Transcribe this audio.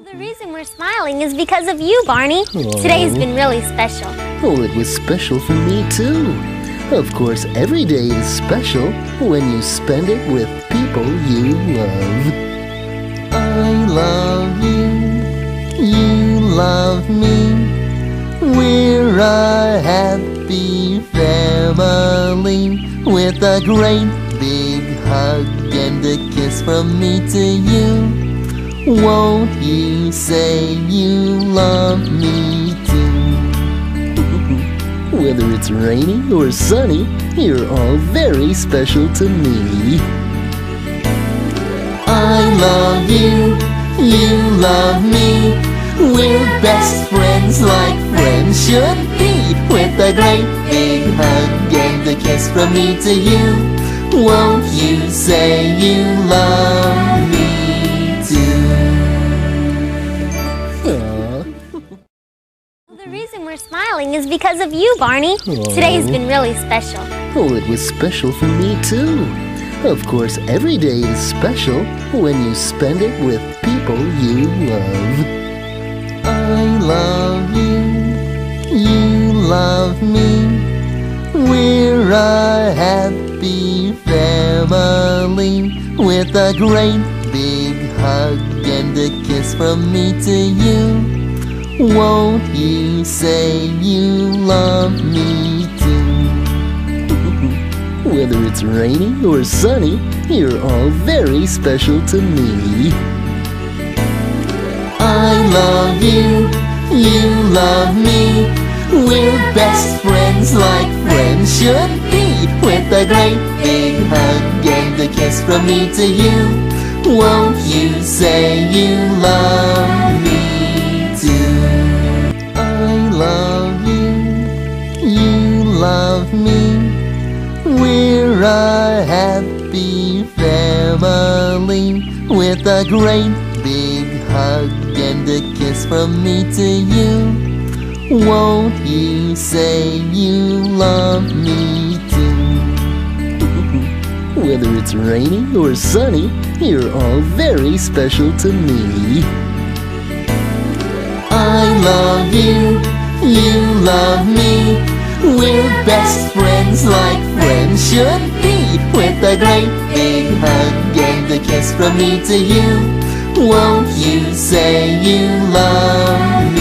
The reason we're smiling is because of you, Barney. Today's been really special. Oh, it was special for me too. Of course, every day is special when you spend it with people you love. I love you, you love me. We're a happy family with a great big hug and a kiss from me to you. Won't you say you love me too? Whether it's rainy or sunny, you're all very special to me. I love you, you love me. We're best friends like friends should be, with a great big hug and a kiss from me to you. Won't you say you love me too? The reason we're smiling is because of you, Barney. Today's been really special. Oh, it was special for me too. Of course, every day is special when you spend it with people you love. I love you, you love me. We're a happy family with a great big hug and a kiss from me to you. Won't you say you love me too? Whether it's rainy or sunny, you're all very special to me. I love you, you love me. We're best friends like friends should be, with a great big hug and a kiss from me to you. Won't you say you love me too? I love you, you love me. We're a happy family with a great big hug and a kiss from me to you. Won't you say you love me too? Whether it's rainy or sunny, you're all very special to me. I love you, you love me. We're best friends like friends should be, with a great big hug and a kiss from me to you. Won't you say you love me?